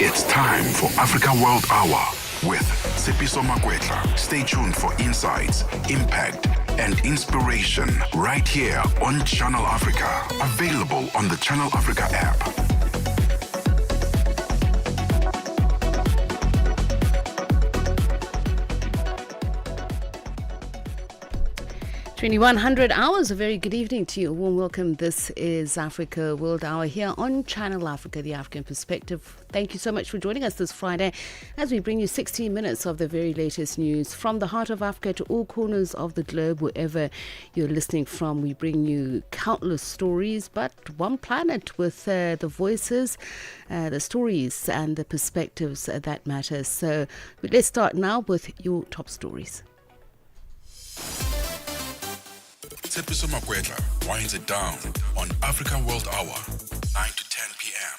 It's time for Africa World Hour with Sipiso Makwetla. Stay tuned for insights, impact, and inspiration right here on Channel Africa. Available on the Channel Africa app. 2100 hours. A very good evening to you. A warm welcome. This is Africa World Hour here on Channel Africa, the African perspective. Thank you so much for joining us this Friday as we bring you 16 minutes of the very latest news from the heart of Africa to all corners of the globe, wherever you're listening from. We bring you countless stories, but one planet with the voices, the stories and the perspectives that matter. So let's start now with your top stories. Sipiso Makwetla winds it down on Africa World Hour, 9 to 10 p.m.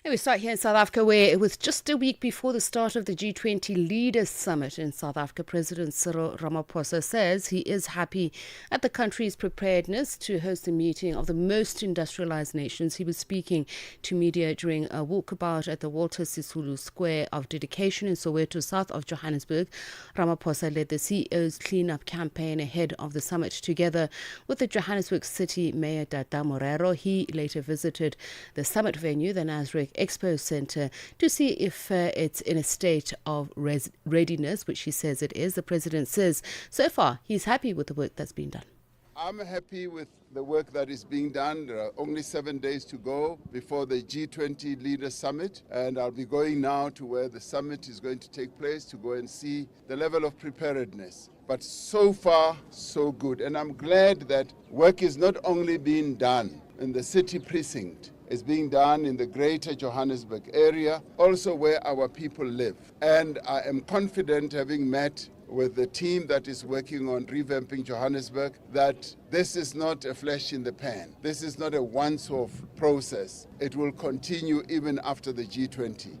And we start here in South Africa, where it was just a week before the start of the G20 Leaders Summit in South Africa. President Cyril Ramaphosa says he is happy at the country's preparedness to host a meeting of the most industrialized nations. He was speaking to media during a walkabout at the Walter Sisulu Square of Dedication in Soweto, south of Johannesburg. Ramaphosa led the CEO's cleanup campaign ahead of the summit. Together with the Johannesburg City Mayor Tata Morero, he later visited the summit venue, the Nasrec Expo Center, to see if it's in a state of readiness, which he says it is. The president says so far he's happy with the work that's been done. I'm happy with the work that is being done. There are only 7 days to go before the G20 Leaders Summit, and I'll be going now to where the summit is going to take place to go and see the level of preparedness. But so far, so good. And I'm glad that work is not only being done in the city precinct, it's being done in the greater Johannesburg area, also where our people live. And I am confident, having met with the team that is working on revamping Johannesburg, that this is not a flash in the pan. This is not a once-off process. It will continue even after the G20.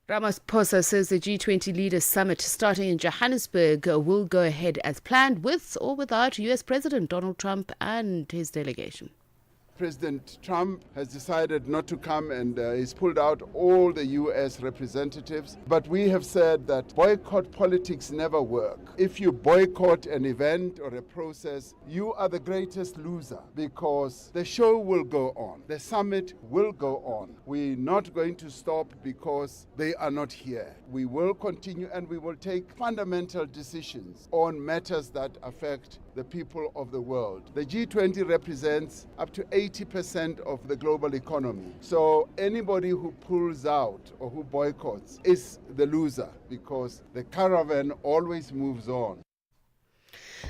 Ramaphosa says the G20 Leaders Summit starting in Johannesburg will go ahead as planned, with or without US President Donald Trump and his delegation. President Trump has decided not to come, and he's pulled out all the U.S. representatives. But we have said that boycott politics never work. If you boycott an event or a process, you are the greatest loser, because the show will go on. The summit will go on. We're not going to stop because they are not here. We will continue, and we will take fundamental decisions on matters that affect the people of the world. The G20 represents up to 80% of the global economy. So anybody who pulls out or who boycotts is the loser, because the caravan always moves on.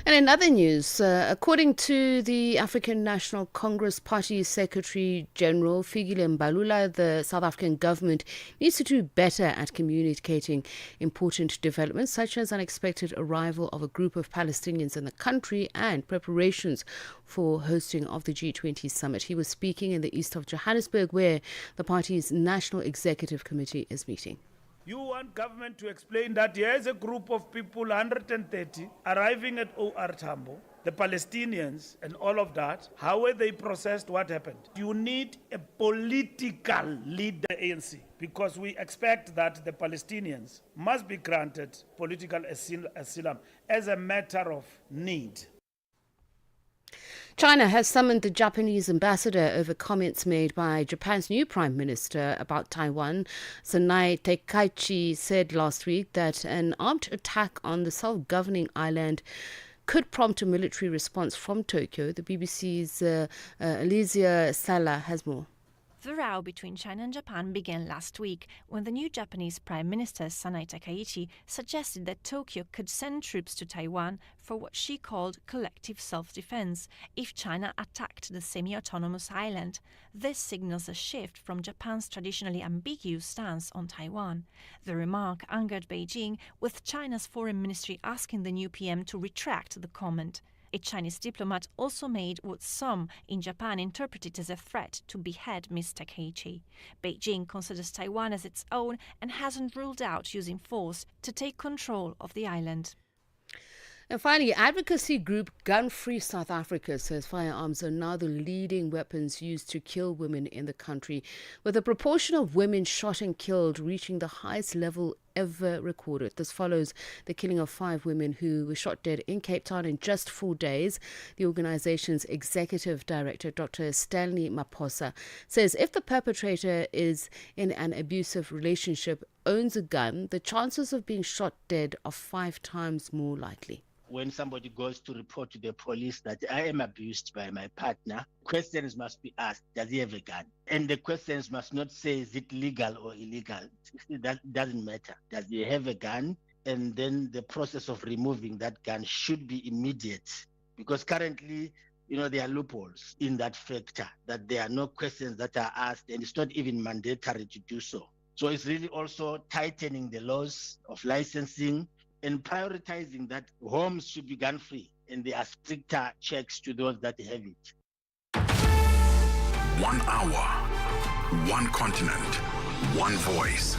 And in other news, according to the African National Congress Party Secretary General Fikile Mbalula, the South African government needs to do better at communicating important developments, such as unexpected arrival of a group of Palestinians in the country and preparations for hosting of the G20 summit. He was speaking in the east of Johannesburg, where the party's National Executive Committee is meeting. You want government to explain that there is a group of people, 130, arriving at OR Tambo, the Palestinians and all of that. How were they processed? What happened? You need a political leader, ANC, because we expect that the Palestinians must be granted political asylum as a matter of need. China has summoned the Japanese ambassador over comments made by Japan's new prime minister about Taiwan. Sanai Takaichi said last week that an armed attack on the self-governing island could prompt a military response from Tokyo. The BBC's Alicia Sala has more. The row between China and Japan began last week when the new Japanese Prime Minister Sanai Takaichi suggested that Tokyo could send troops to Taiwan for what she called collective self-defense if China attacked the semi-autonomous island. This signals a shift from Japan's traditionally ambiguous stance on Taiwan. The remark angered Beijing, with China's foreign ministry asking the new PM to retract the comment. A Chinese diplomat also made what some in Japan interpreted as a threat to behead Ms. Takaichi. Beijing considers Taiwan as its own and hasn't ruled out using force to take control of the island. And finally, advocacy group Gun Free South Africa says firearms are now the leading weapons used to kill women in the country, with a proportion of women shot and killed reaching the highest level ever recorded. This follows the killing of 5 women who were shot dead in Cape Town in just 4 days. The organization's executive director, Dr. Stanley Maposa, says if the perpetrator is in an abusive relationship, owns a gun, the chances of being shot dead are 5 times more likely. When somebody goes to report to the police that I am abused by my partner, questions must be asked. Does he have a gun? And the questions must not say, is it legal or illegal? That doesn't matter. Does he have a gun? And then the process of removing that gun should be immediate. Because currently, there are loopholes in that factor, that there are no questions that are asked, and it's not even mandatory to do so. So it's really also tightening the laws of licensing and prioritizing that homes should be gun-free, and there are stricter checks to those that have it. 1 hour, 1 continent, 1 voice.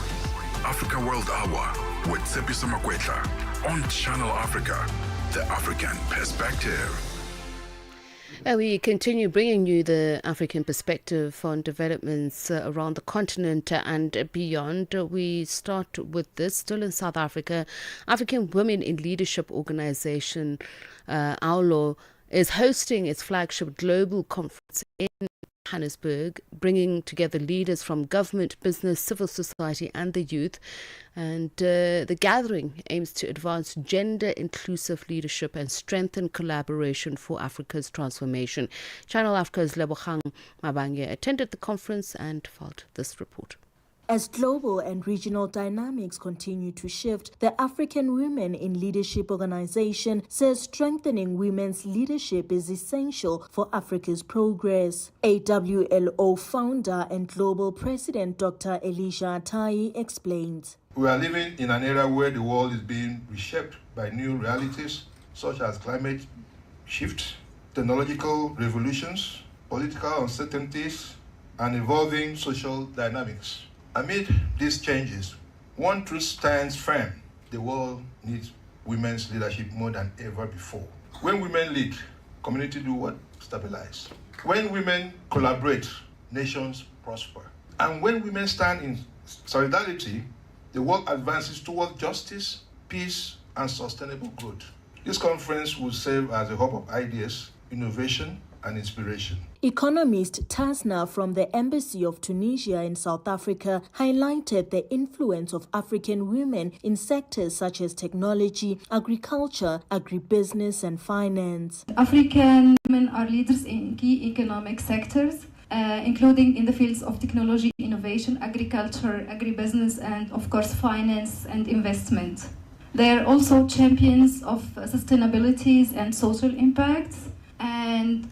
Africa World Hour with Tshepiso Makwetla on Channel Africa, the African perspective. We continue bringing you the African perspective on developments around the continent and beyond. We start with this, still in South Africa. African Women in Leadership Organization, AULO, is hosting its flagship global conference in Johannesburg, bringing together leaders from government, business, civil society and the youth. And the gathering aims to advance gender-inclusive leadership and strengthen collaboration for Africa's transformation. Channel Africa's Lebogang Mabange attended the conference and filed this report. As global and regional dynamics continue to shift, the African Women in Leadership Organization says strengthening women's leadership is essential for Africa's progress. AWLO founder and global president Dr. Elisha Atai explains. We are living in an era where the world is being reshaped by new realities such as climate shift, technological revolutions, political uncertainties, and evolving social dynamics. Amid these changes, one truth stands firm: the world needs women's leadership more than ever before. When women lead, communities do what? Stabilize. When women collaborate, nations prosper. And when women stand in solidarity, the world advances towards justice, peace, and sustainable growth. This conference will serve as a hub of ideas, innovation, and inspiration. Economist Tasna from the Embassy of Tunisia in South Africa highlighted the influence of African women in sectors such as technology, agriculture, agribusiness, and finance. African women are leaders in key economic sectors, including in the fields of technology, innovation, agriculture, agribusiness, and of course finance and investment. They are also champions of sustainability and social impacts. And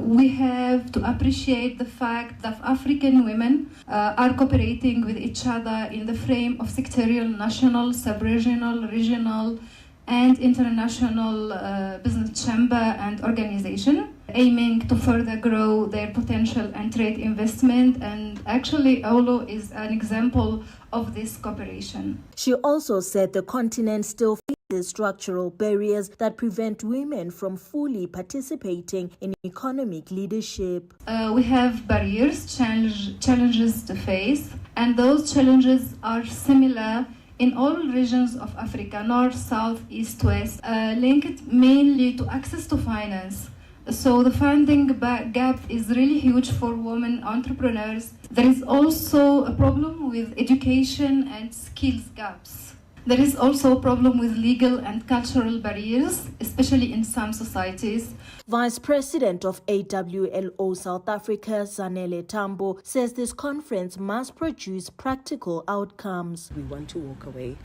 we have to appreciate the fact that African women are cooperating with each other in the frame of sectorial, national, sub-regional, regional, and international business chamber and organization, aiming to further grow their potential and trade investment. And actually, AULO is an example of this cooperation. She also said the continent still faces structural barriers that prevent women from fully participating in economic leadership. We have barriers, challenges to face, and those challenges are similar in all regions of Africa, north, south, east, west, linked mainly to access to finance. So the funding gap is really huge for women entrepreneurs. There is also a problem with education and skills gaps. There is also a problem with legal and cultural barriers, especially in some societies. Vice President of AWLO South Africa, Zanele Tambo, says this conference must produce practical outcomes. We want to walk away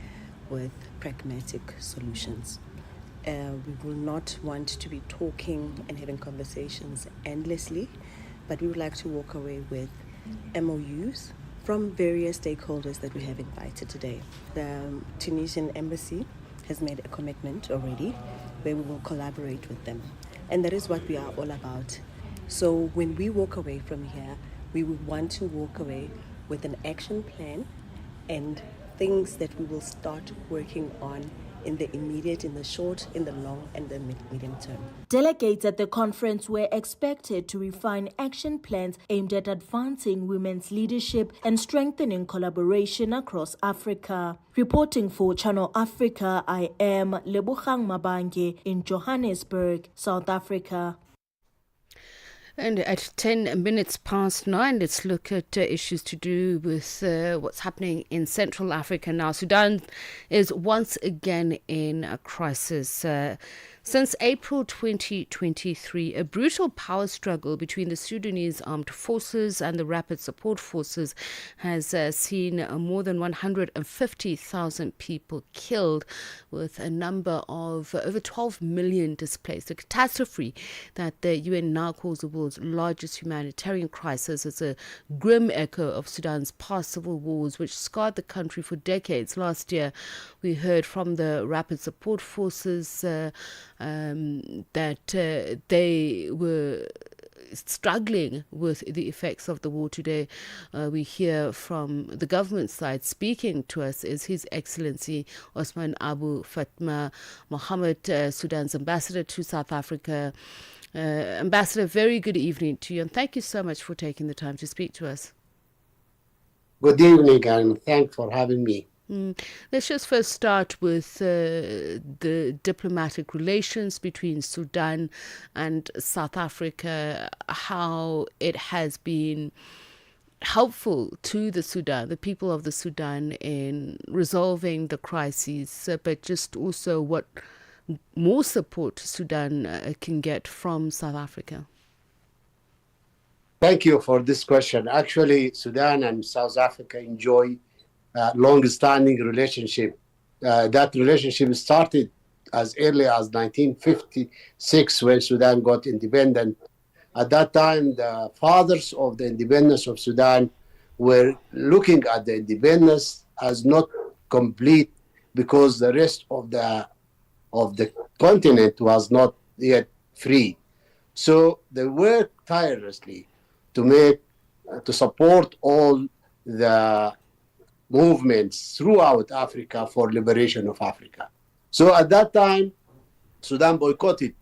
with pragmatic solutions. We will not want to be talking and having conversations endlessly, but we would like to walk away with MOUs from various stakeholders that we have invited today. The Tunisian embassy has made a commitment already where we will collaborate with them. And that is what we are all about. So when we walk away from here, we would want to walk away with an action plan and things that we will start working on in the immediate, in the short, in the long, and the medium term. Delegates at the conference were expected to refine action plans aimed at advancing women's leadership and strengthening collaboration across Africa. Reporting for Channel Africa, I am Lebogang Mabange in Johannesburg, South Africa. And at 10 minutes past 9, let's look at issues to do with what's happening in Central Africa now. Sudan is once again in a crisis. Since April 2023, a brutal power struggle between the Sudanese armed forces and the Rapid Support Forces has seen more than 150,000 people killed, with a number of over 12 million displaced. A catastrophe that the UN now calls the world's largest humanitarian crisis. It's a grim echo of Sudan's past civil wars, which scarred the country for decades. Last year, we heard from the Rapid Support Forces that they were struggling with the effects of the war. Today, we hear from the government side. Speaking to us is His Excellency Osman Abu Fatma Mohammed, Sudan's ambassador to South Africa. Ambassador, very good evening to you, and thank you so much for taking the time to speak to us. Good evening, and thanks for having me. Let's just first start with the diplomatic relations between Sudan and South Africa, how it has been helpful to the Sudan, the people of the Sudan, in resolving the crises, but just also what more support Sudan can get from South Africa. Thank you for this question. Actually, Sudan and South Africa enjoy long-standing relationship. That relationship started as early as 1956 when Sudan got independent. At that time, the fathers of the independence of Sudan were looking at the independence as not complete because the rest of the continent was not yet free. So they worked tirelessly to support all the movements throughout Africa for liberation of Africa. So at that time, Sudan boycotted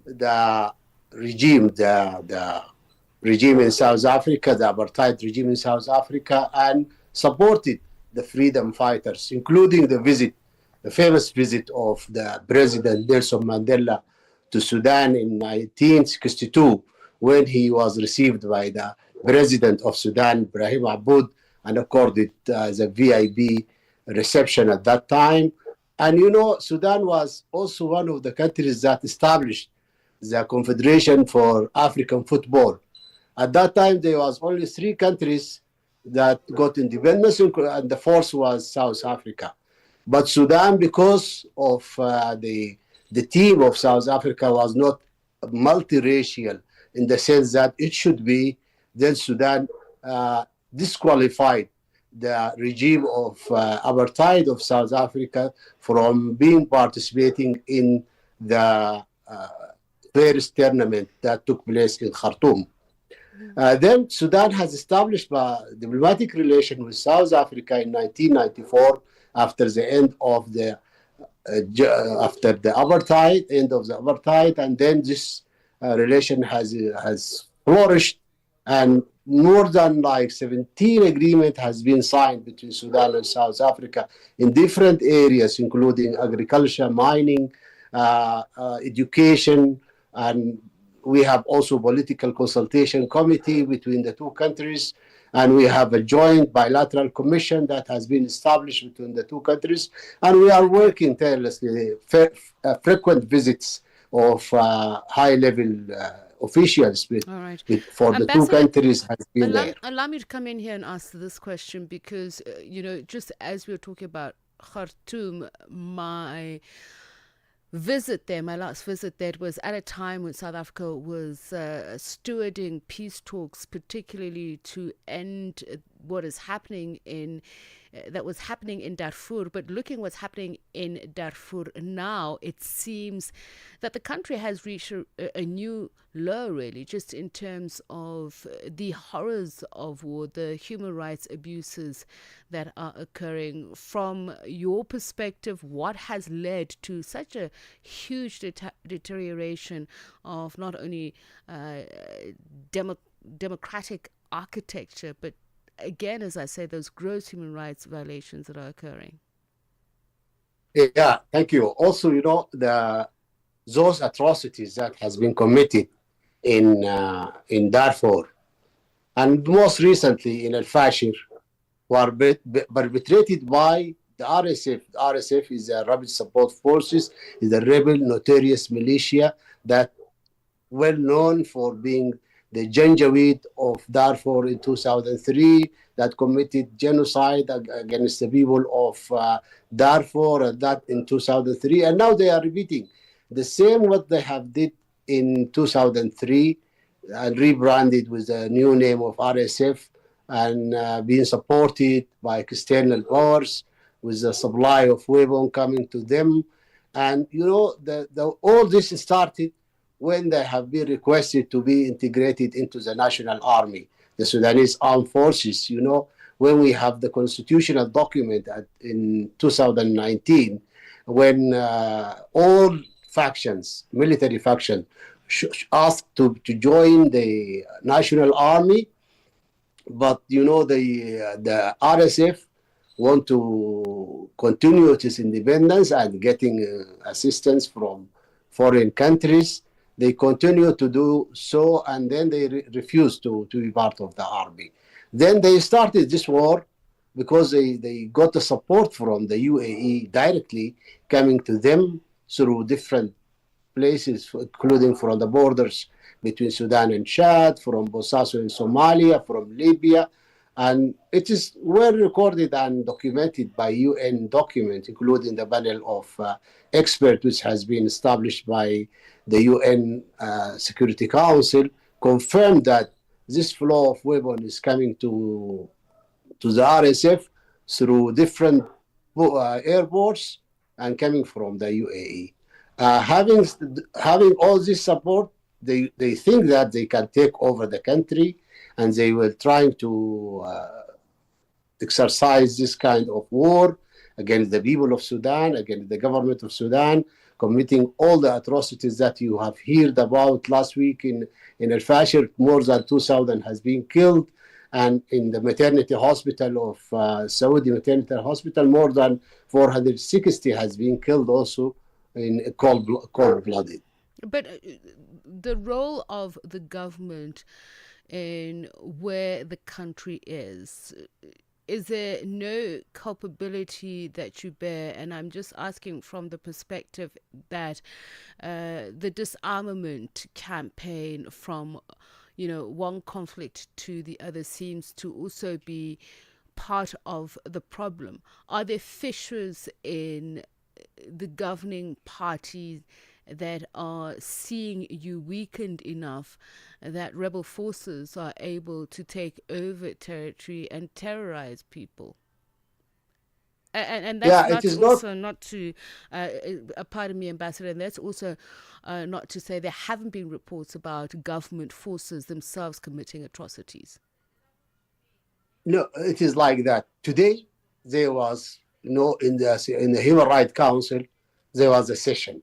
the regime, the regime in South Africa, the apartheid regime in South Africa, and supported the freedom fighters, including the famous visit of the President Nelson Mandela to Sudan in 1962, when he was received by the President of Sudan, Ibrahim Aboud, and accorded the VIP reception at that time. And you know, Sudan was also one of the countries that established the Confederation for African Football. At that time, there was only 3 countries that got independence, and the fourth was South Africa. But Sudan, because of the team of South Africa was not multiracial in the sense that it should be, then Sudan disqualified the regime of apartheid of South Africa from being participating in the first tournament that took place in Khartoum. Then Sudan has established a diplomatic relation with South Africa in 1994 after the end of the apartheid, and then this relation has flourished, and more than 17 agreement has been signed between Sudan and South Africa in different areas, including agriculture, mining, education, and we have also political consultation committee between the two countries, and we have a joint bilateral commission that has been established between the two countries, and we are working tirelessly. Frequent visits of high-level officials for the two countries has been there. Allow me to come in here and ask this question because, just as we were talking about Khartoum, my last visit there was at a time when South Africa was stewarding peace talks, particularly to end what is happening in that was happening in Darfur, but looking what's happening in Darfur now, it seems that the country has reached a new low, really, just in terms of the horrors of war, the human rights abuses that are occurring. From your perspective, what has led to such a huge deterioration of not only democratic architecture, but again, as I say, those gross human rights violations that are occurring? Yeah, thank you. Also, those atrocities that has been committed in Darfur, and most recently in Al Fashir, were perpetrated by the RSF. The RSF is a Rapid Support Forces, is a rebel notorious militia that well known for being the Janjaweed of Darfur in 2003 that committed genocide against the people of Darfur, and that in 2003. And now they are repeating the same what they have did in 2003 and rebranded with the new name of RSF and being supported by external powers with the supply of weapons coming to them. And, all this started when they have been requested to be integrated into the national army, the Sudanese armed forces. When we have the constitutional document in 2019, when all factions, military factions, asked to join the national army, but the RSF want to continue its independence and getting assistance from foreign countries. They continue to do so, and then they refuse to be part of the army. Then they started this war because they got the support from the UAE directly coming to them through different places, including from the borders between Sudan and Chad, from Bosaso in Somalia, from Libya. And it is well recorded and documented by UN documents, including the panel of experts, which has been established by the UN Security Council, confirmed that this flow of weapons is coming to the RSF through different airports and coming from the UAE. Having all this support, they think that they can take over the country, and they were trying to exercise this kind of war against the people of Sudan, against the government of Sudan, committing all the atrocities that you have heard about last week in Al Fashir. More than 2,000 has been killed, and in the maternity hospital of Saudi Maternity Hospital, more than 460 has been killed also in cold-blooded. But the role of the government in where the country is there no culpability that you bear? And I'm just asking from the perspective that the disarmament campaign from, one conflict to the other seems to also be part of the problem. Are there fissures in the governing parties that are seeing you weakened enough that rebel forces are able to take over territory and terrorize people? And that's not to, pardon me, Ambassador, and that's also not to say there haven't been reports about government forces themselves committing atrocities. No, it is like that. Today, there was, in the Human Rights Council, there was a session.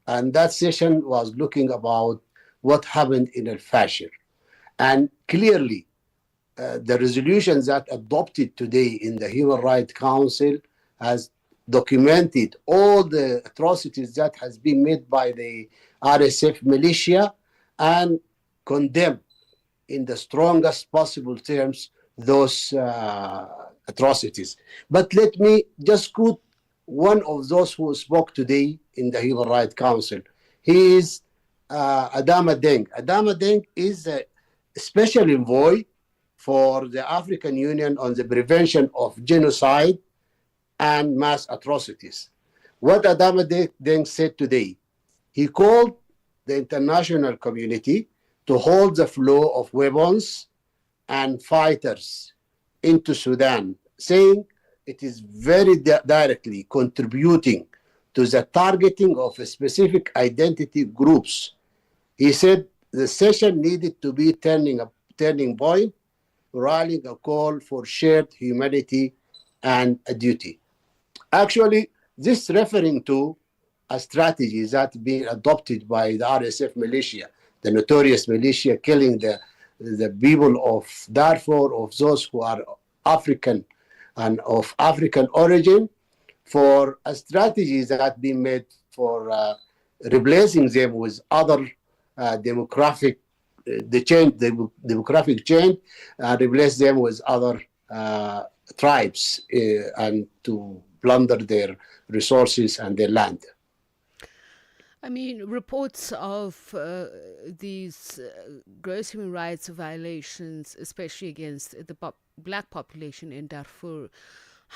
And that session was looking about what happened in Al Fashir. And clearly, the resolutions that adopted today in the Human Rights Council has documented all the atrocities that has been made by the RSF militia and condemned in the strongest possible terms those atrocities. But let me just quote one of those who spoke today in the Human Rights Council. He is Adama Deng. Adama Deng is a special envoy for the African Union on the prevention of genocide and mass atrocities. What Adama Deng said today, he called the international community to hold the flow of weapons and fighters into Sudan, saying it is very directly contributing to the targeting of specific identity groups. He said the session needed to be turning point, rallying a call for shared humanity and a duty. Actually, this referring to a strategy that being adopted by the RSF militia, the notorious militia killing the people of Darfur, of those who are African and of African origin, for a strategy that been made for replacing them with other demographic demographic change, replace them with other tribes and to plunder their resources and their land. I mean, reports of these gross human rights violations, especially against the black population in Darfur,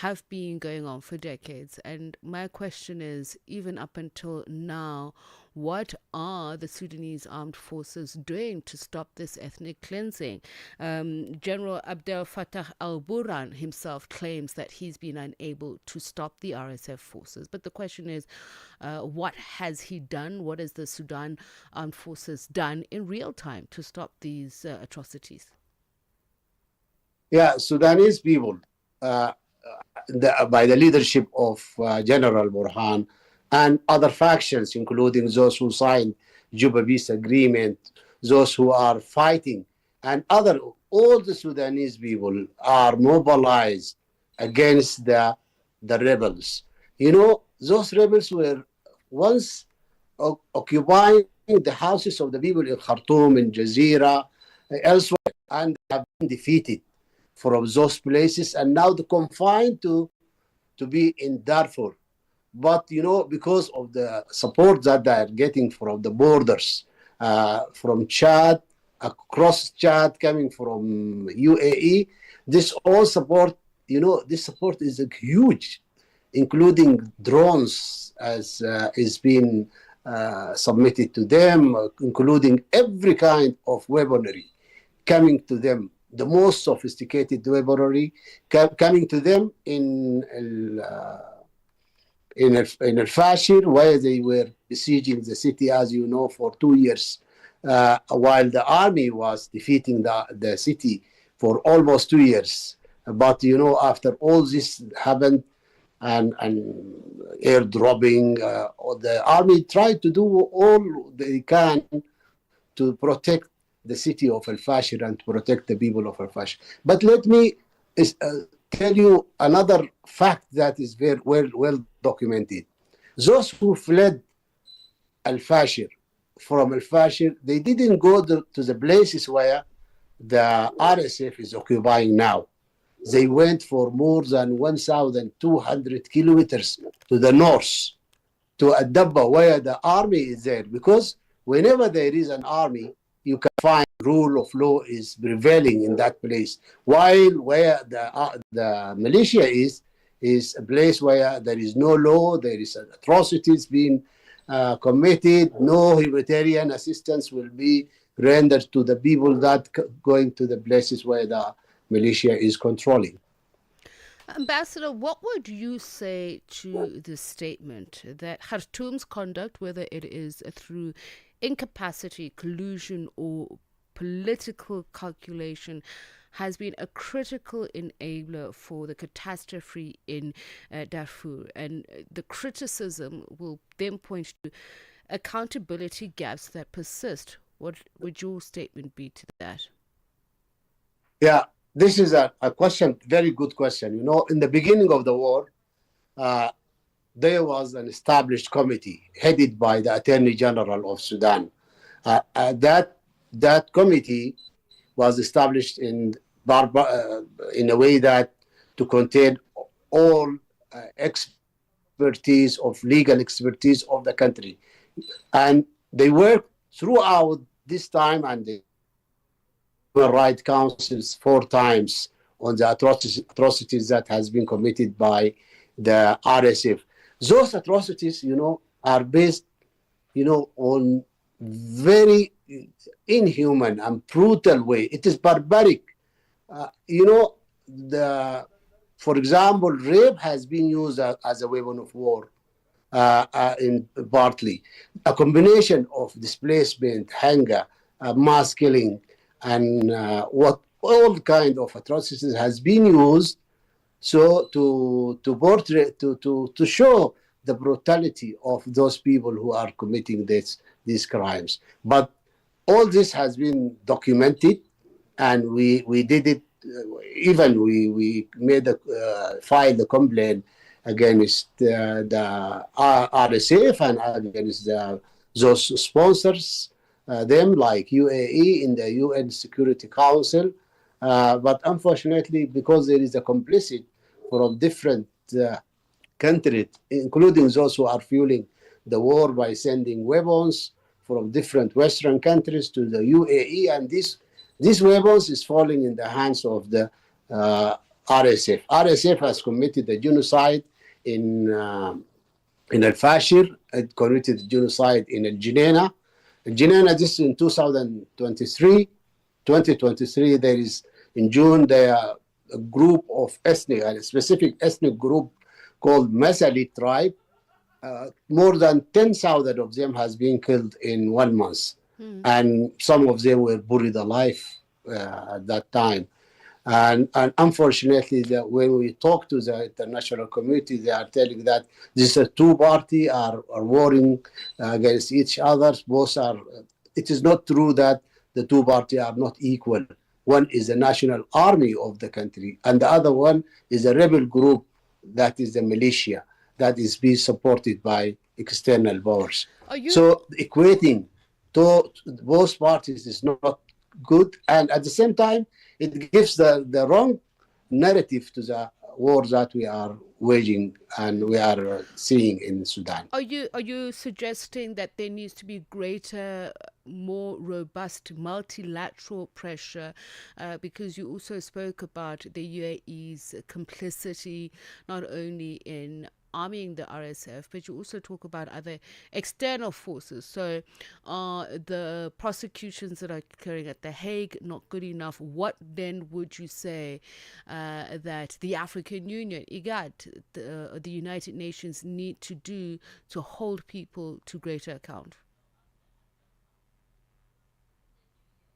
have been going on for decades. And my question is, even up until now, what are the Sudanese armed forces doing to stop this ethnic cleansing? General Abdel Fattah al-Burhan himself claims that he's been unable to stop the RSF forces. But the question is, what has he done? What has the Sudan armed forces done in real time to stop these atrocities? Yeah, Sudanese people, by the leadership of General Burhan and other factions, including those who signed Juba Peace Agreement, those who are fighting, and all the Sudanese people are mobilized against the rebels. You know, those rebels were once occupying the houses of the people in Khartoum, in Jazeera, elsewhere, and have been defeated from those places, and now they're confined to be in Darfur. But, you know, because of the support that they are getting from the borders, from Chad, across Chad, coming from UAE, this all support, you know, this support is huge, including drones as is being submitted to them, including every kind of weaponry coming to them, the most sophisticated weaponry coming to them in Al-Fashir, where they were besieging the city, as you know, for 2 years, while the army was defeating the city for almost 2 years. But, you know, after all this happened and airdropping, the army tried to do all they can to protect the city of Al-Fashir and to protect the people of Al-Fashir. But let me tell you another fact that is very well documented. Those who fled Al-Fashir, from Al-Fashir, they didn't go to the places where the RSF is occupying now. They went for more than 1,200 kilometers to the north, to Adabba, where the army is there. Because whenever there is an army, you can find rule of law is prevailing in that place. While where the militia is a place where there is no law, there is atrocities being committed, no humanitarian assistance will be rendered to the people that going to the places where the militia is controlling. Ambassador, what would you say to the statement that Khartoum's conduct, whether it is through incapacity, collusion, or political calculation, has been a critical enabler for the catastrophe in Darfur, and the criticism will then point to accountability gaps that persist? What would your statement be to that? Yeah, this is a question, very good question. You know, in the beginning of the war, there was an established committee headed by the Attorney General of Sudan. That committee was established in a way that to contain all expertise of legal expertise of the country, and they worked throughout this time, and the Human Rights Councils 4 times on the atrocities that has been committed by the RSF. Those atrocities, you know, are based, you know, on very inhuman and brutal way. It is barbaric. You know, for example, rape has been used as a weapon of war in partly. A combination of displacement, hunger, mass killing, and what all kind of atrocities has been used so to portray to show the brutality of those people who are committing these crimes. But all this has been documented, and we did it. Even we made a filed a complaint against the RSF and against those sponsors, them like UAE in the UN Security Council. But unfortunately, because there is a complicit from different countries, including those who are fueling the war by sending weapons from different Western countries to the UAE, and these weapons is falling in the hands of the RSF. RSF has committed a genocide in Al Fashir, it committed genocide in Al Junaina. Junaina, this in 2023, there is in June there are a group of a specific ethnic group called Masali tribe. More than 10,000 of them has been killed in 1 month, and some of them were buried alive at that time. And unfortunately, when we talk to the international community, they are telling that these two parties are warring against each other. Both are. It is not true that the two parties are not equal. One is the national army of the country, and the other one is a rebel group that is the militia that is being supported by external powers. So equating to both parties is not good, and at the same time, it gives the wrong narrative to the war that we are waging and we are seeing in Sudan. Are you suggesting that there needs to be greater, more robust multilateral pressure? Because you also spoke about the UAE's complicity not only in arming the RSF, but you also talk about other external forces. So the prosecutions that are occurring at The Hague not good enough. What then would you say that the African Union, IGAD, the United Nations need to do to hold people to greater account?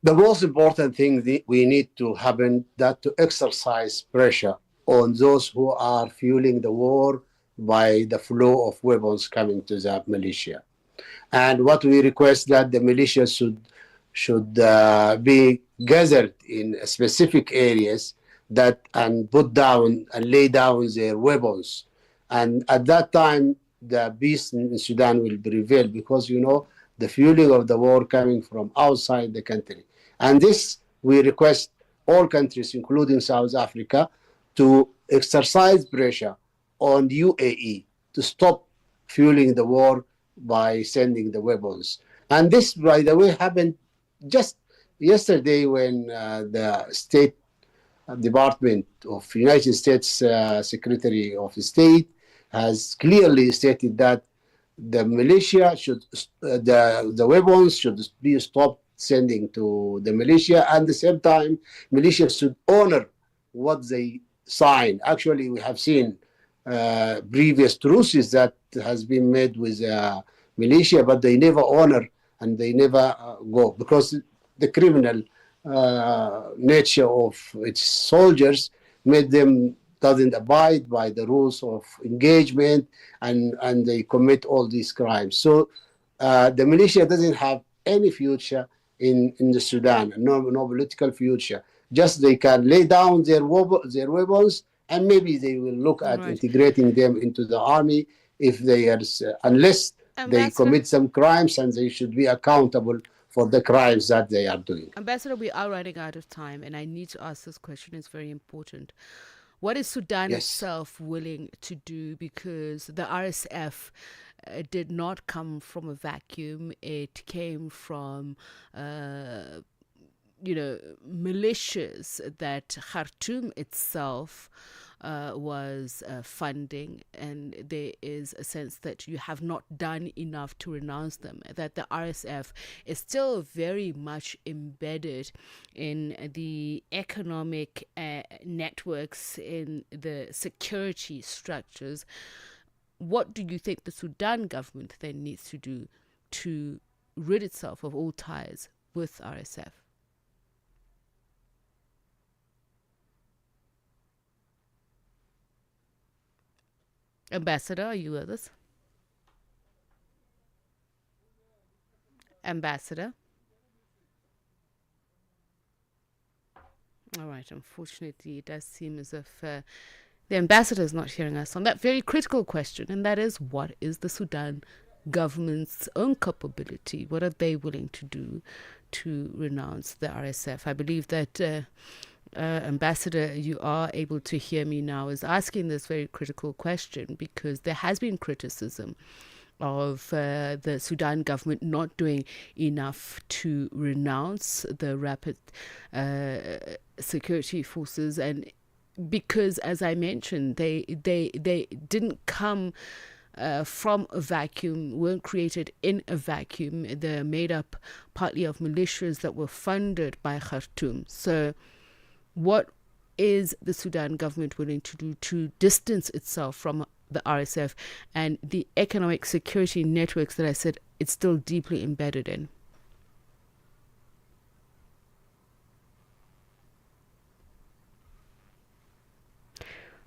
The most important thing we need to happen that to exercise pressure on those who are fueling the war by the flow of weapons coming to the militia. And what we request that the militia should be gathered in specific areas that and put down and lay down their weapons. And at that time, the peace in Sudan will prevail because, the fueling of the war coming from outside the country. And this, we request all countries, including South Africa, to exercise pressure on the UAE to stop fueling the war by sending the weapons. And this, by the way, happened just yesterday when the State Department of United States Secretary of State has clearly stated that the militia should, the weapons should be stopped sending to the militia, and at the same time, militia should honor what they sign. Actually, we have seen previous truces that has been made with militia, but they never honor and they never go because the criminal nature of its soldiers made them doesn't abide by the rules of engagement, and they commit all these crimes. So the militia doesn't have any future in the Sudan, no political future. Just they can lay down their weapons, and maybe they will look at integrating them into the army if they are, unless they commit some crimes, and they should be accountable for the crimes that they are doing. Ambassador, we are running out of time, and I need to ask this question. It's very important. What is Sudan itself willing to do? Because the RSF did not come from a vacuum. It came from, militias that Khartoum itself was funding, and there is a sense that you have not done enough to renounce them, that the RSF is still very much embedded in the economic networks, in the security structures. What do you think the Sudan government then needs to do to rid itself of all ties with RSF? Ambassador, are you with us? Ambassador? All right, unfortunately, it does seem as if the ambassador is not hearing us on that very critical question, and that is, what is the Sudan government's own capability? What are they willing to do to renounce the RSF? I believe that Ambassador, you are able to hear me now, is asking this very critical question, because there has been criticism of the Sudan government not doing enough to renounce the rapid security forces, and because, as I mentioned, they didn't come from a vacuum, weren't created in a vacuum. They're made up partly of militias that were funded by Khartoum. So what is the Sudan government willing to do to distance itself from the RSF and the economic security networks that I said it's still deeply embedded in?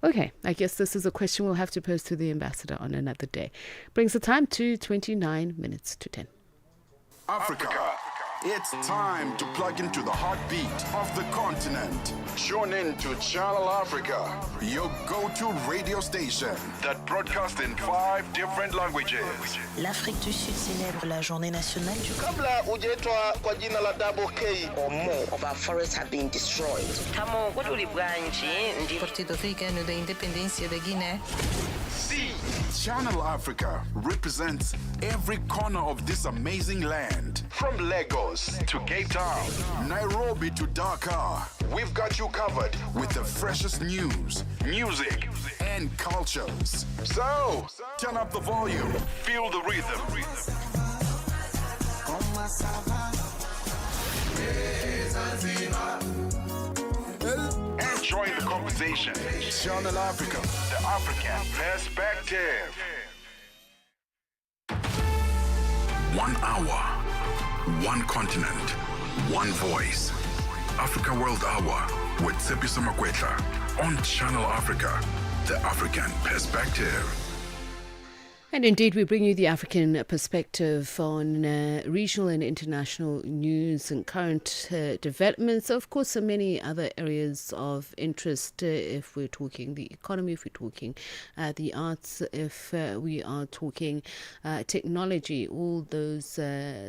Okay, I guess this is a question we'll have to pose to the ambassador on another day. Brings the time to 29 minutes to 10. Africa. It's time to plug into the heartbeat of the continent. Tune in to Channel Africa, your go-to radio station that broadcasts in 5 different languages. L'Afrique du Sud célèbre la journée nationale du Kabla hujaitwa kwa jina la Double K or more of our forests have been destroyed. Partido Africano da Independência da Guiné. See, Channel Africa represents every corner of this amazing land. From Lagos to Cape Town, Nairobi to Dakar, we've got you covered with the freshest news, music, and cultures. So, turn up the volume, feel the rhythm. Enjoy the conversation. Channel Africa, the African perspective. 1 hour, 1 continent, 1 voice. Africa World Hour with Tsepiso Makwetla on Channel Africa, the African perspective. And indeed, we bring you the African perspective on regional and international news and current developments. Of course, many other areas of interest, if we're talking the economy, if we're talking the arts, if we are talking technology, all those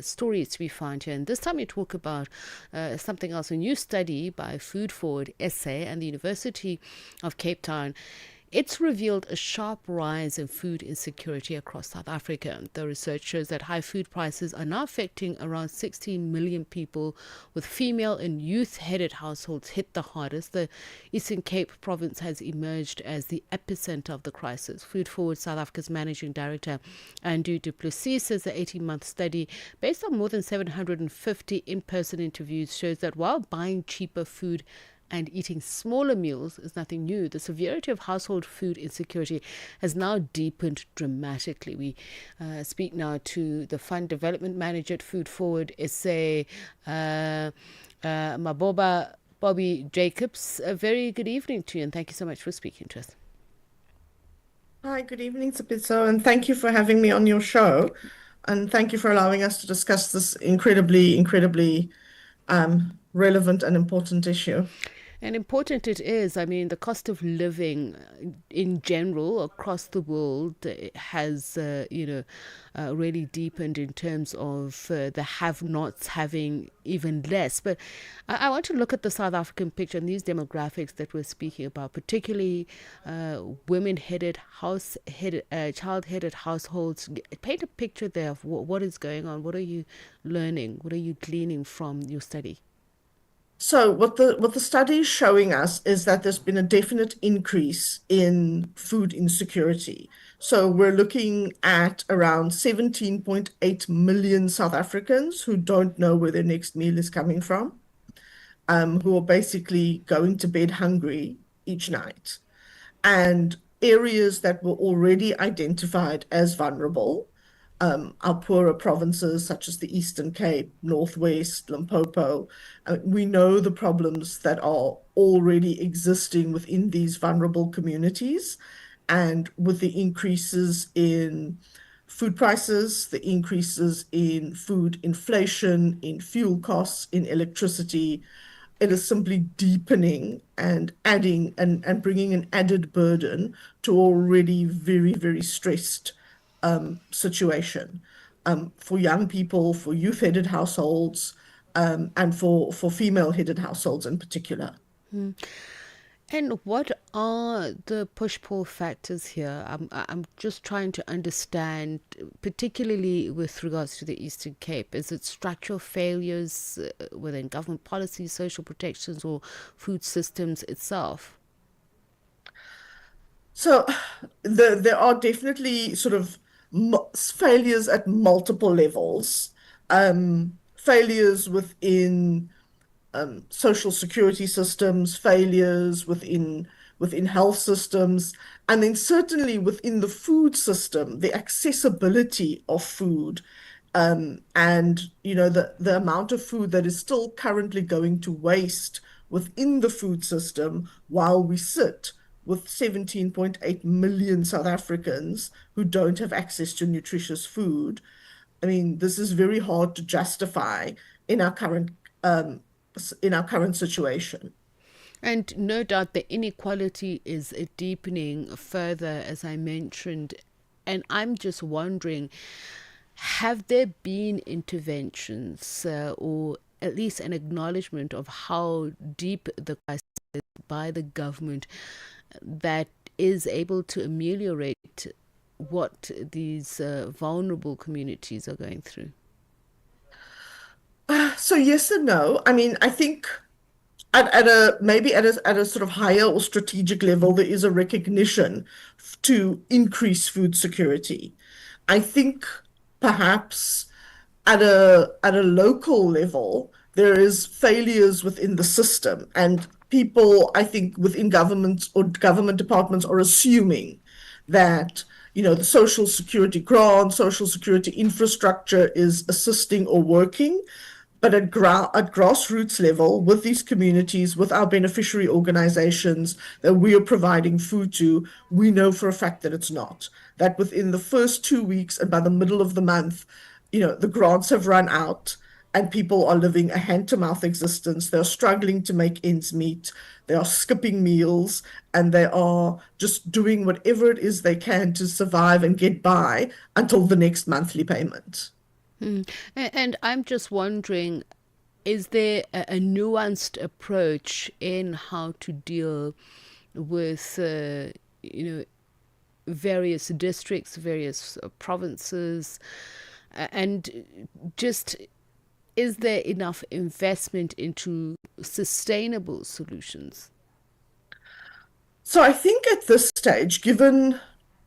stories to be found here. And this time we talk about something else, a new study by Food Forward SA and the University of Cape Town. It's revealed a sharp rise in food insecurity across South Africa. The research shows that high food prices are now affecting around 16 million people, with female and youth-headed households hit the hardest. The Eastern Cape province has emerged as the epicenter of the crisis. Food Forward South Africa's managing director, Andrew du Plessis, says the 18-month study, based on more than 750 in-person interviews, shows that while buying cheaper food and eating smaller meals is nothing new, the severity of household food insecurity has now deepened dramatically. We speak now to the Fund Development Manager at Food Forward SA, Maboba Bobby Jacobs. A very good evening to you, and thank you so much for speaking to us. Hi, good evening, Tsepiso, and thank you for having me on your show. And thank you for allowing us to discuss this incredibly relevant and important issue. And important it is. I mean, the cost of living in general across the world has, really deepened in terms of the have-nots having even less. But I want to look at the South African picture and these demographics that we're speaking about, particularly women-headed, child-headed households. Paint a picture there of what is going on. What are you learning? What are you gleaning from your study? So what the study is showing us is that there's been a definite increase in food insecurity. So we're looking at around 17.8 million South Africans who don't know where their next meal is coming from, who are basically going to bed hungry each night. And areas that were already identified as vulnerable, our poorer provinces such as the Eastern Cape, Northwest, Limpopo, we know the problems that are already existing within these vulnerable communities. And with the increases in food prices, the increases in food inflation, in fuel costs, in electricity, it is simply deepening and adding and bringing an added burden to already very, very stressed situation for young people, for youth-headed households, and for female-headed households in particular. And what are the push-pull factors here? I'm just trying to understand, particularly with regards to the Eastern Cape. Is it structural failures within government policy, social protections, or food systems itself? So there are definitely sort of failures at multiple levels. Failures within social security systems, failures within health systems, and then certainly within the food system, the accessibility of food, and the amount of food that is still currently going to waste within the food system while we sit with 17.8 million South Africans who don't have access to nutritious food. I mean, this is very hard to justify in our current situation. And no doubt the inequality is deepening further, as I mentioned. And I'm just wondering, have there been interventions or at least an acknowledgement of how deep the crisis is by the government that is able to ameliorate what these vulnerable communities are going through? So yes and no. I mean, I think at a maybe at a sort of higher or strategic level, there is a recognition to increase food security. I think perhaps at a local level, there is failures within the system, and people, I think, within governments or government departments are assuming that the social security grant, social security infrastructure is assisting or working. But at grassroots level, with these communities, with our beneficiary organizations that we are providing food to, we know for a fact that it's not. That within the first 2 weeks and by the middle of the month, the grants have run out and people are living a hand-to-mouth existence. They're struggling to make ends meet. They are skipping meals and they are just doing whatever it is they can to survive and get by until the next monthly payment. And I'm just wondering, is there a nuanced approach in how to deal with, various districts, various provinces, and just is there enough investment into sustainable solutions? So I think at this stage, given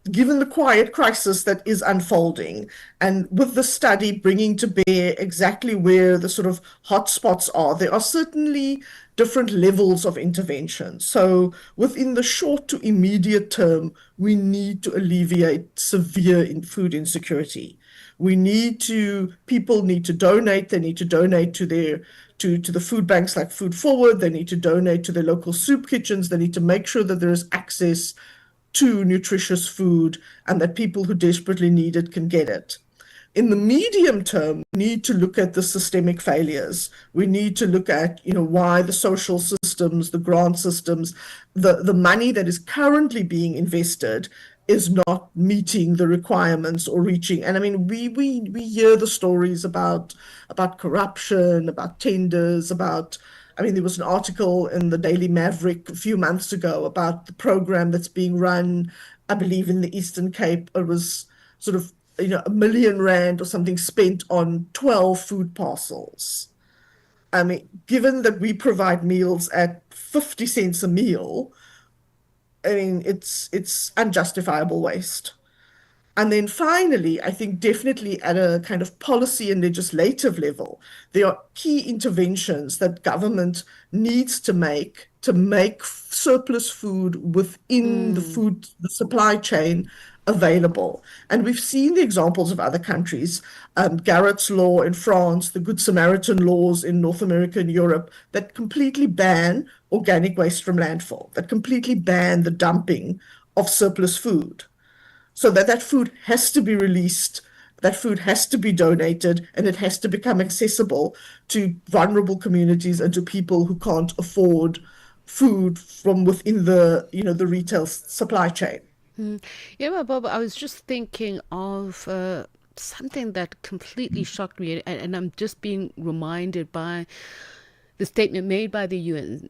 the quiet crisis that is unfolding, and with the study bringing to bear exactly where the sort of hotspots are, there are certainly different levels of intervention. So within the short to immediate term, we need to alleviate severe food insecurity. People need to donate. They need to donate to the food banks like Food Forward. They need to donate to their local soup kitchens. They need to make sure that there is access to nutritious food and that people who desperately need it can get it. In the medium term, we need to look at the systemic failures. We need to look at, why the social systems, the grant systems, the money that is currently being invested is not meeting the requirements or reaching. And I mean, we hear the stories about corruption, about tenders, there was an article in the Daily Maverick a few months ago about the program that's being run, I believe, in the Eastern Cape. It was sort of, R1 million or something spent on 12 food parcels. I mean, given that we provide meals at 50 cents a meal, I mean, it's unjustifiable waste. And then finally, I think definitely at a kind of policy and legislative level, there are key interventions that government needs to make surplus food within the supply chain available. And we've seen the examples of other countries, Garrett's law in France, the Good Samaritan laws in North America and Europe, that completely ban organic waste from landfill, that completely ban the dumping of surplus food, so that that food has to be released, that food has to be donated, and it has to become accessible to vulnerable communities and to people who can't afford food from within the retail supply chain. Yeah, Bob, I was just thinking of something that completely shocked me, and I'm just being reminded by the statement made by the UN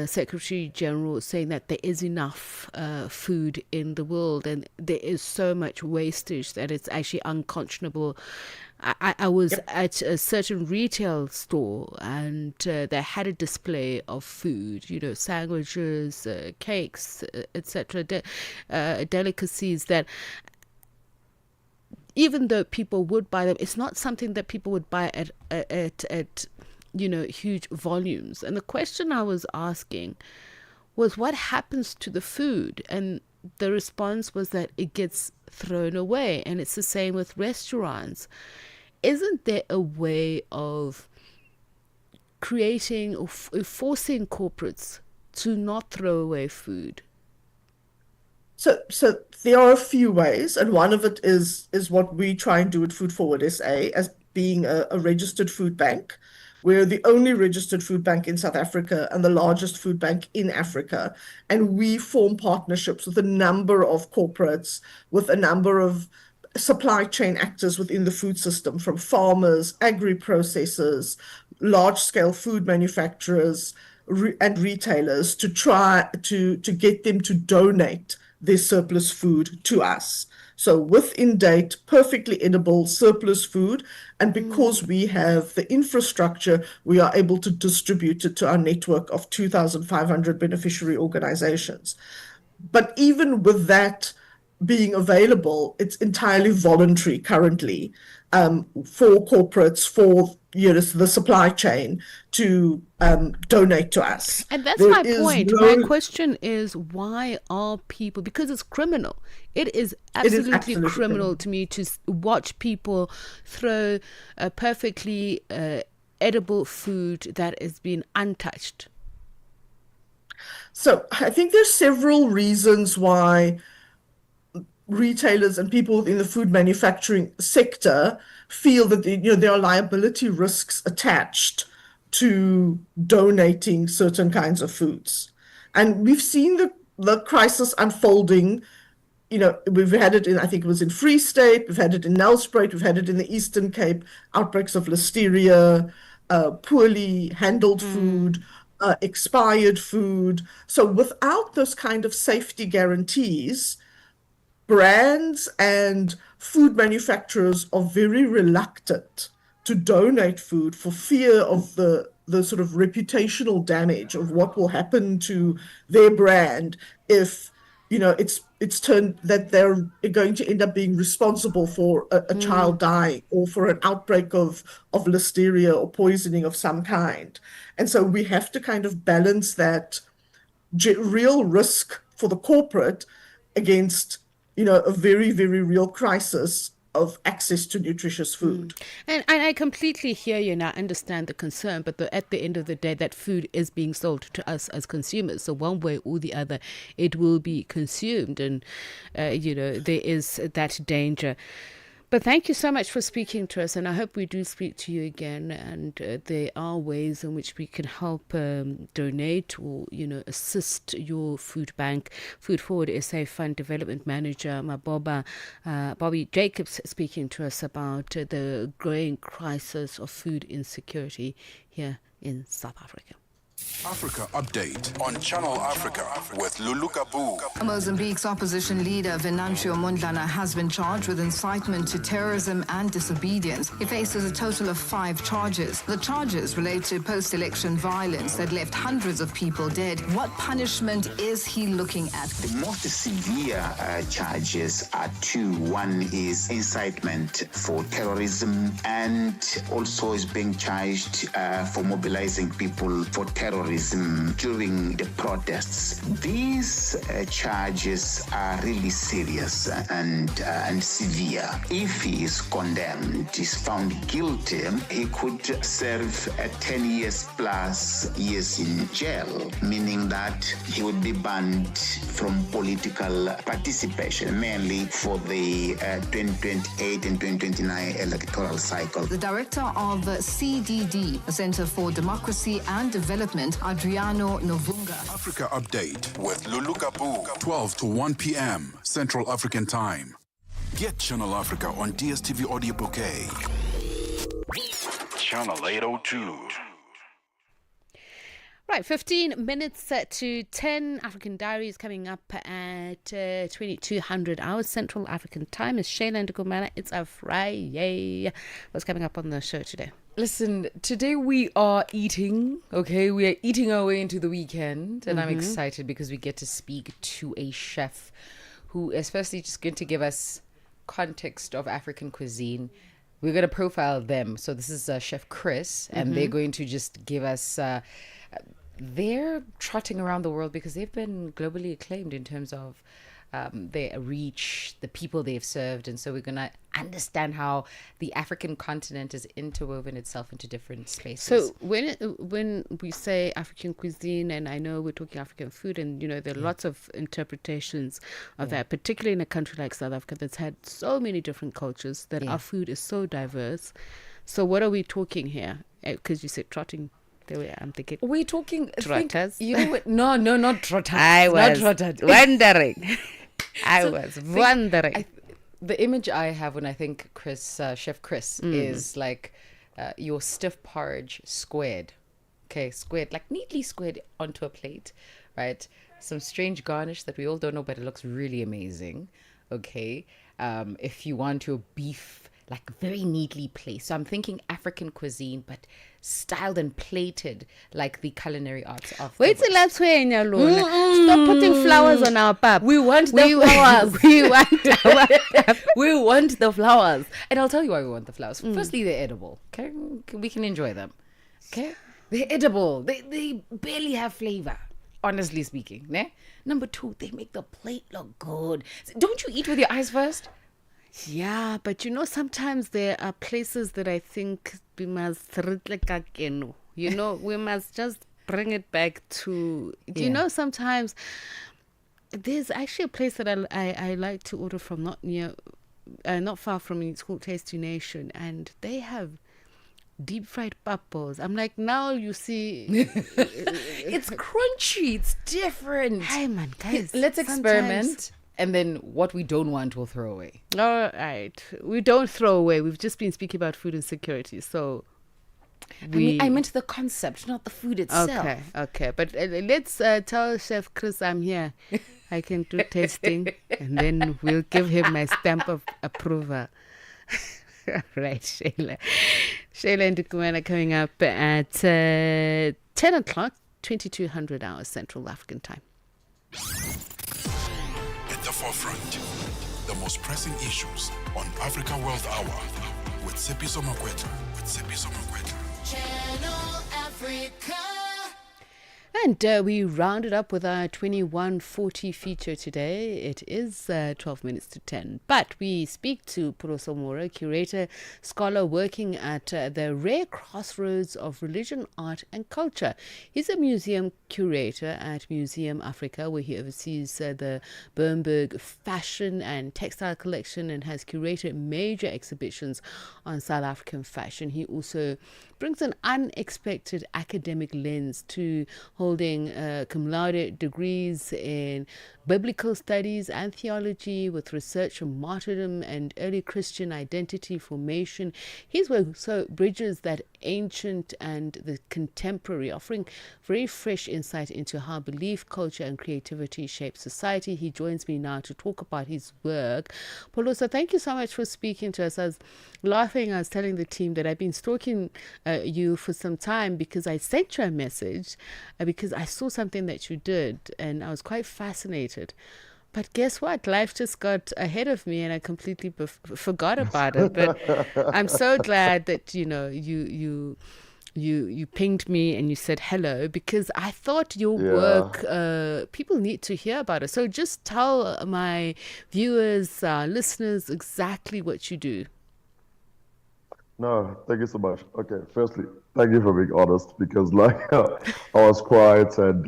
Secretary General saying that there is enough food in the world and there is so much wastage that it's actually unconscionable. I was at a certain retail store and they had a display of food, sandwiches, cakes, etc., delicacies that even though people would buy them, it's not something that people would buy at huge volumes. And the question I was asking was, what happens to the food? And the response was that it gets thrown away. And it's the same with restaurants. Isn't there a way of creating or forcing corporates to not throw away food? So there are a few ways, and one of it is what we try and do at Food Forward SA as being a registered food bank. We're the only registered food bank in South Africa and the largest food bank in Africa. And we form partnerships with a number of corporates, with a number of supply chain actors within the food system, from farmers, agri-processors, large-scale food manufacturers, and retailers, to try to get them to donate their surplus food to us. So within date, perfectly edible surplus food. And because we have the infrastructure, we are able to distribute it to our network of 2,500 beneficiary organizations. But even with that being available, it's entirely voluntary currently for corporates, for the supply chain to donate to us. And that's my point. My question is, why are people, because it's criminal. It is absolutely criminal to me to watch people throw a perfectly edible food that has been untouched. So I think there's several reasons why retailers and people within the food manufacturing sector feel that there are liability risks attached to donating certain kinds of foods. And we've seen the crisis unfolding. We've had it I think it was in Free State, we've had it in Nelspruit, we've had it in the Eastern Cape, outbreaks of listeria, poorly handled food, expired food. So without those kind of safety guarantees, brands and food manufacturers are very reluctant to donate food for fear of the sort of reputational damage of what will happen to their brand if it's turned that they're going to end up being responsible for a child dying or for an outbreak of listeria or poisoning of some kind. And so we have to kind of balance that real risk for the corporate against a very, very real crisis of access to nutritious food. And I completely hear you and I understand the concern, but at the end of the day, that food is being sold to us as consumers. So one way or the other, it will be consumed. And, there is that danger. But thank you so much for speaking to us, and I hope we do speak to you again. And there are ways in which we can help donate or, assist your food bank. Food Forward SA Fund Development Manager Bobby Jacobs speaking to us about the growing crisis of food insecurity here in South Africa. Africa Update on Channel Africa with Lulu Kabu. Mozambique's opposition leader Venancio Mondlane has been charged with incitement to terrorism and disobedience. He faces a total of 5 charges. The charges relate to post-election violence that left hundreds of people dead. What punishment is he looking at? The most severe charges are 2. One is incitement for terrorism, and also is being charged for mobilizing people for terrorism during the protests. These charges are really serious and severe. If he is condemned, is found guilty, he could serve 10 years plus years in jail, meaning that he would be banned from political participation, mainly for the 2028 and 2029 electoral cycle. The director of CDD, the Center for Democracy and Development, Adriano Novunga. Africa Update with Lulu Kabu, 12 to 1 p.m. Central African Time. Get Channel Africa on DSTV Audio Bouquet. Channel 802. Right, 15 minutes to 10. African Diaries coming up at 2200 hours Central African Time. It's Sheilan Dikumana. It's a Friday. What's coming up on the show today? Listen, today we are eating, okay? We are eating our way into the weekend, and I'm excited because we get to speak to a chef who is firstly just going to give us context of African cuisine. We're going to profile them. So this is Chef Chris, and they're going to just give us... they're trotting around the world because they've been globally acclaimed in terms of their reach, the people they've served. And so we're going to understand how the African continent is interwoven itself into different spaces. So when we say African cuisine, and I know we're talking African food, and, you know, there are lots of interpretations of that, particularly in a country like South Africa that's had so many different cultures, that our food is so diverse. So what are we talking here? Because you said trotting. I'm thinking we're talking trotters. You know what? No, not trotters. I was wondering. I was wondering. The image I have when I think Chef Chris is like your stiff porridge squared. Okay, squared, like neatly squared onto a plate, right? Some strange garnish that we all don't know, but it looks really amazing. Okay, if you want your beef like very neatly placed. So I'm thinking African cuisine, but styled and plated like the culinary arts of Wait till that's where in your Stop putting flowers on our pap. We want the flowers. We want the flowers. And I'll tell you why we want the flowers. Firstly, they're edible. Okay, we can enjoy them. Okay, they're edible. They barely have flavor, honestly speaking. Ne? Number 2, they make the plate look good. Don't you eat with your eyes first? Yeah, but you know, sometimes there are places that I think we must, you know, we must just bring it back to, you know, sometimes there's actually a place that I like to order from, not far from me. It's called Tasty Nation, and they have deep fried pappos. I'm like, now you see, it's crunchy, it's different. Hey man, guys, let's experiment. And then what we don't want, we'll throw away. All right. We don't throw away. We've just been speaking about food insecurity. So I meant the concept, not the food itself. Okay. But let's tell Chef Chris I'm here. I can do tasting. And then we'll give him my stamp of approval. Right, Sheilan. Sheilan Dikumana coming up at 10 o'clock, 2200 hours Central African Time. The forefront, the most pressing issues on Africa World Hour with Sipiso Makwetla. Channel Africa. And we rounded up with our 2140 feature today. It is 12 minutes to 10. But we speak to Puroso Mora, curator, scholar working at the rare crossroads of religion, art and culture. He's a museum curator at Museum Africa, where he oversees the Bernberg fashion and textile collection and has curated major exhibitions on South African fashion. He also brings an unexpected academic lens to holding cum laude degrees in biblical studies and theology with research on martyrdom and early Christian identity formation. His work so bridges that ancient and the contemporary, offering very fresh insight into how belief, culture, and creativity shape society. He joins me now to talk about his work. Polosa, thank you so much for speaking to us. I was laughing, I was telling the team that I've been stalking you for some time because I sent you a message because I saw something that you did and I was quite fascinated. But guess what? Life just got ahead of me, and I completely forgot about it. But I'm so glad that you pinged me and you said hello, because I thought your work people need to hear about it. So just tell my viewers, listeners, exactly what you do. No, thank you so much. Okay, firstly, thank you for being honest because, like, I was quiet and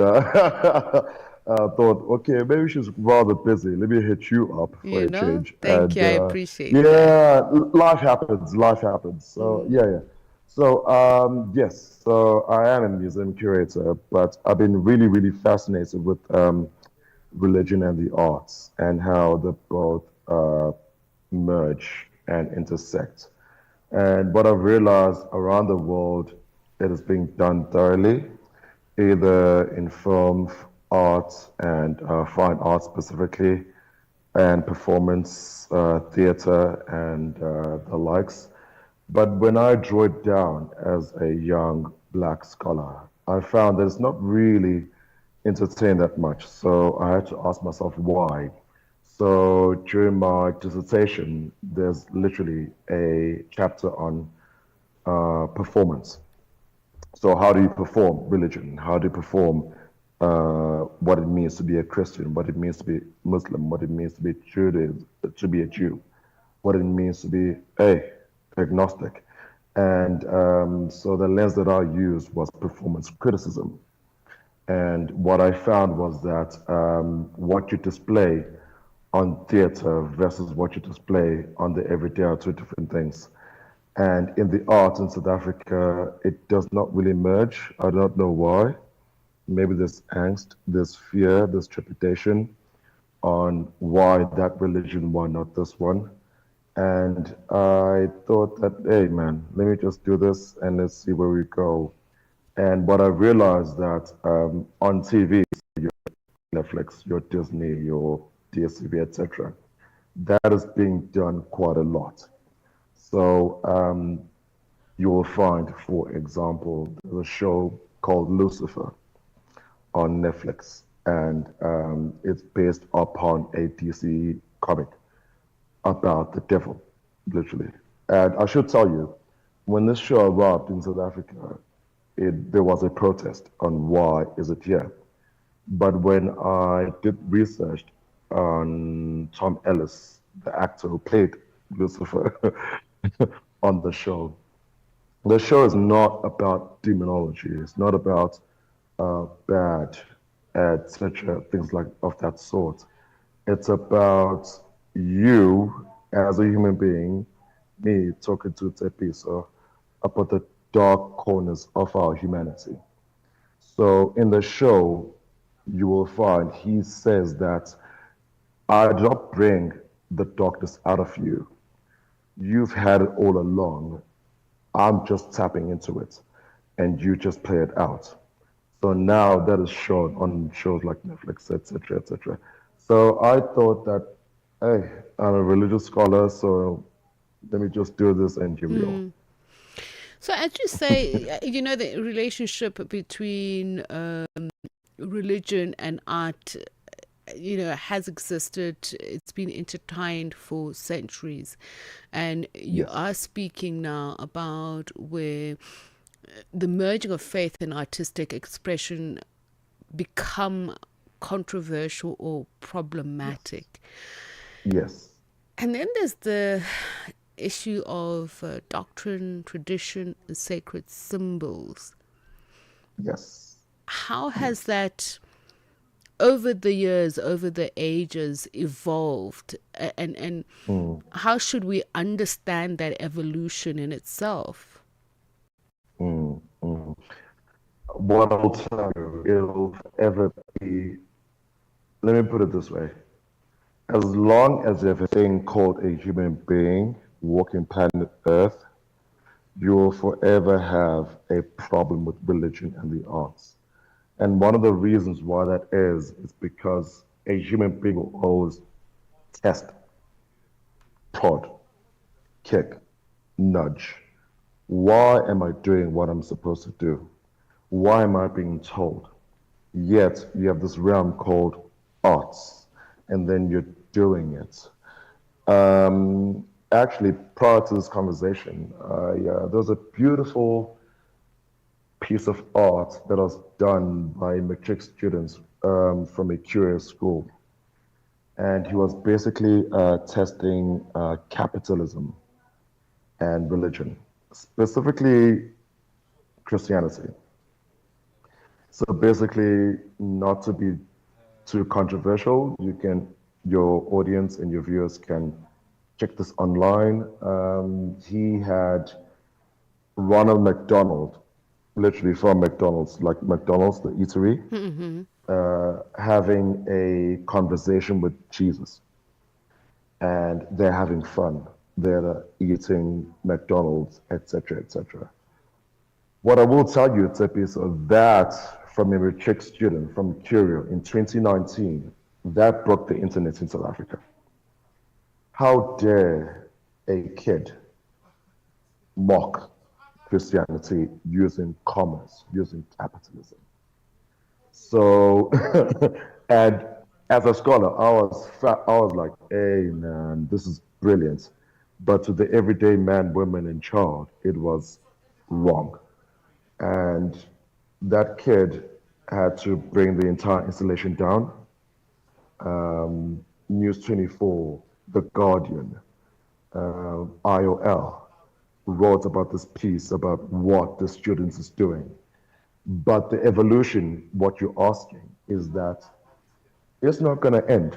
thought, okay, maybe she's rather busy. Let me hit you up for a change. Thank And you. I appreciate that. yeah, life happens. Life happens. So yeah. So yes. So I am a museum curator, but I've been really, really fascinated with religion and the arts and how they both merge and intersect. And what I've realized around the world, it is being done thoroughly, either in film, art, and fine art specifically, and performance, theater, and the likes. But when I drew it down as a young black scholar, I found that it's not really entertained that much. So I had to ask myself why. So during my dissertation, there's literally a chapter on performance. So how do you perform religion? How do you perform what it means to be a Christian, what it means to be Muslim, what it means to be Judaism, to be a Jew, what it means to be agnostic. And so the lens that I used was performance criticism. And what I found was that what you display on theater versus what you display on the everyday are two different things. And in the arts in South Africa, it does not really merge. I don't know why. Maybe there's angst, there's fear, there's trepidation on why that religion, why not this one. And I thought that, hey man, let me just do this and let's see where we go. And what I realized that on TV, your Netflix, your Disney, your DSTV, etc., that is being done quite a lot. So you will find, for example, there's a show called Lucifer on Netflix, and it's based upon a DC comic about the devil, literally. And I should tell you, when this show arrived in South Africa, there was a protest on why is it here. But when I did research on Tom Ellis, the actor who played Lucifer on the show is not about demonology. It's not about bad, etc., things like of that sort. It's about you as a human being, me talking to Tepiso about the dark corners of our humanity. So in the show, you will find he says that I did not bring the darkness out of you. You've had it all along. I'm just tapping into it, and you just play it out. So now that is shown on shows like Netflix, etc., etc. So I thought that, hey, I'm a religious scholar, so let me just do this and here we are. So as you say, the relationship between religion and art, has existed. It's been intertwined for centuries. And you are speaking now about where the merging of faith and artistic expression become controversial or problematic. Yes. And then there's the issue of doctrine, tradition, and sacred symbols. Yes. How has that, over the years, over the ages, evolved? And how should we understand that evolution in itself? What I'll tell you, it'll ever be, let me put it this way. As long as you have a thing called a human being walking planet Earth, you will forever have a problem with religion and the arts. And one of the reasons why that is because a human being will always test, prod, kick, nudge. Why am I doing what I'm supposed to do? Why am I being told? Yet you have this realm called arts, and then you're doing it. Actually, prior to this conversation, there was a beautiful piece of art that was done by matric students from a curious school. And he was basically testing capitalism and religion, specifically Christianity. So basically, not to be too controversial, your audience and your viewers can check this online. He had Ronald McDonald, literally from McDonald's, like McDonald's, the eatery, having a conversation with Jesus. And they're having fun. They're eating McDonald's, etc., etc. What I will tell you, Tip, is that from a matric student from Curio in 2019, that broke the internet in South Africa. How dare a kid mock Christianity using commerce, using capitalism? So, and as a scholar, I was like, hey man, this is brilliant. But to the everyday man, woman, and child, it was wrong. And that kid had to bring the entire installation down. News 24, The Guardian, IOL wrote about this piece about what the students is doing. But the evolution, what you're asking, is that it's not going to end.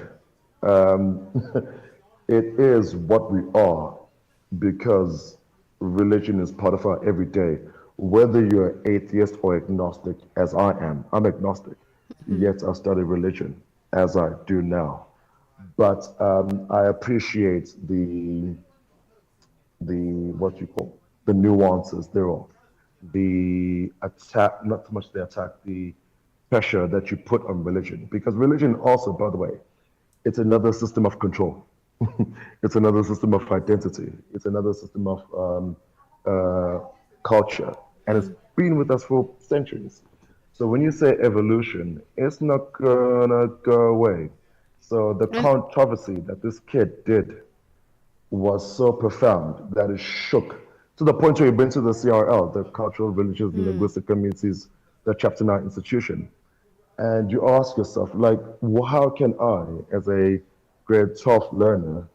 It is what we are because religion is part of our everyday. Whether you're atheist or agnostic, as I am, I'm agnostic, yet I study religion as I do now. But I appreciate the what you call the nuances thereof, the attack, not so much the attack, the pressure that you put on religion. Because religion also, by the way, it's another system of control. It's another system of identity. It's another system of culture. And it's been with us for centuries. So when you say evolution, it's not gonna go away. So the controversy that this kid did was so profound that it shook to the point where he went to the CRL, the Cultural, Religious, and Linguistic Communities, the Chapter 9 institution. And you ask yourself, like, how can I, as a grade 12 learner,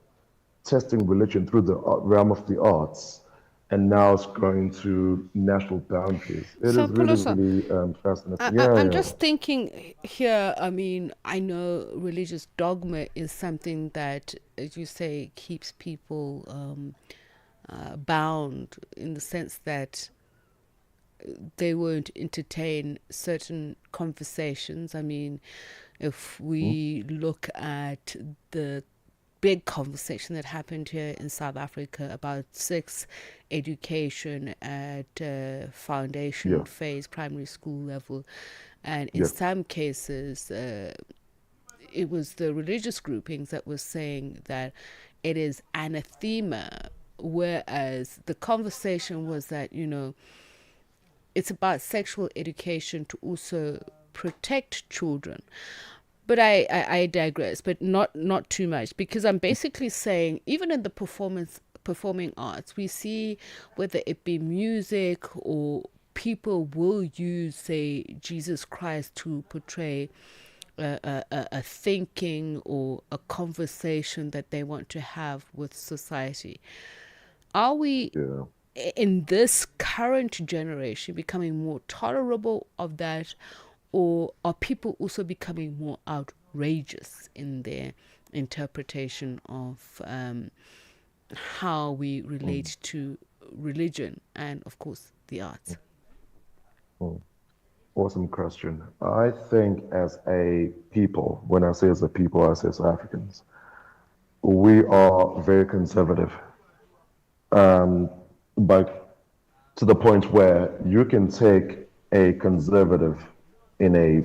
testing religion through the realm of the arts, and now it's going to national boundaries? It So, is really, Polosa, really fascinating. I'm just thinking here, I mean, I know religious dogma is something that, as you say, keeps people bound in the sense that they won't entertain certain conversations. I mean, if we look at the big conversation that happened here in South Africa about sex education at foundation phase, primary school level, and in some cases, it was the religious groupings that were saying that it is anathema, whereas the conversation was that, you know, it's about sexual education to also protect children. But I digress, but not too much, because I'm basically saying even in the performing arts, we see whether it be music or people will use, say, Jesus Christ to portray a thinking or a conversation that they want to have with society. Are we in this current generation becoming more tolerable of that, or are people also becoming more outrageous in their interpretation of how we relate to religion and, of course, the arts? Awesome question. I think as a people, when I say as a people, I say as Africans, we are very conservative. By to the point where you can take a conservative in a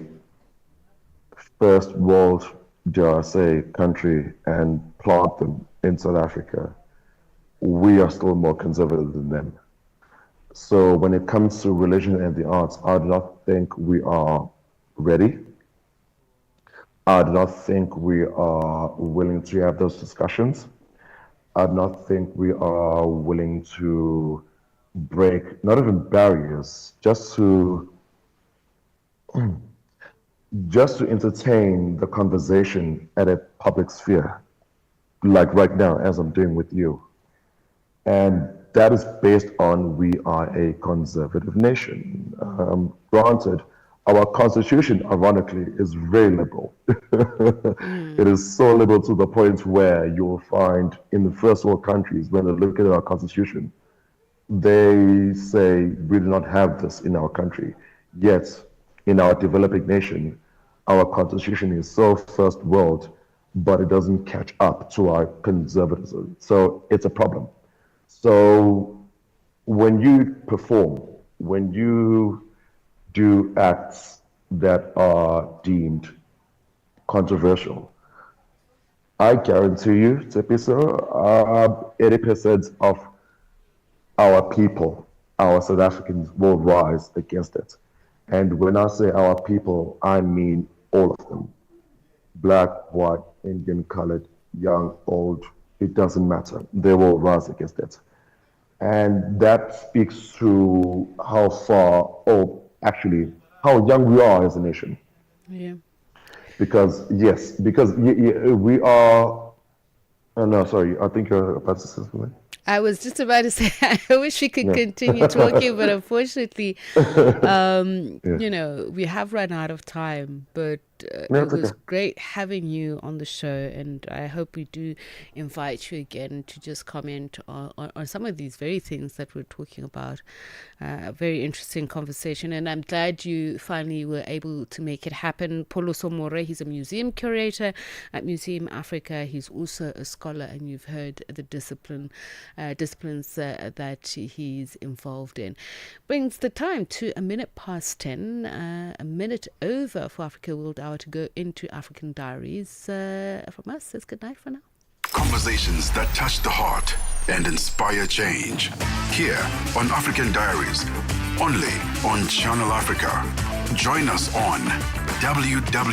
first world, dare I say, country and plant them in South Africa. We are still more conservative than them. So when it comes to religion and the arts, I do not think we are ready. I do not think we are willing to have those discussions. I do not think we are willing to break, not even barriers, just to entertain the conversation at a public sphere, like right now, as I'm doing with you. And that is based on we are a conservative nation. Granted, our constitution, ironically, is very liberal. It is so liberal to the point where you will find in the first world countries, when they look at our constitution, they say we do not have this in our country. Yet, in our developing nation, our constitution is so first world, but it doesn't catch up to our conservatism. So it's a problem. So when you perform, when you do acts that are deemed controversial, I guarantee you, Tepiso, 80% of our people, our South Africans, will rise against it. And when I say our people, I mean all of them. Black, white, Indian, colored, young, old, it doesn't matter. They will rise against it. And that speaks to how far, or actually, how young we are as a nation. Yeah. Because, yes, because we are, no, sorry, I think you're about to say something. I was just about to say, I wish we could continue talking, but unfortunately, you know, we have run out of time. But it was great having you on the show, and I hope we do invite you again to just comment on some of these very things that we're talking about. A very interesting conversation, and I'm glad you finally were able to make it happen. Polo Somore, he's a museum curator at Museum Africa. He's also a scholar, and you've heard the disciplines that he's involved in. Brings the time to 10:01, a minute over for Africa World Hour to go into African Diaries. From us, it's good night for now. Conversations that touch the heart and inspire change. Here on African Diaries, only on Channel Africa. Join us on www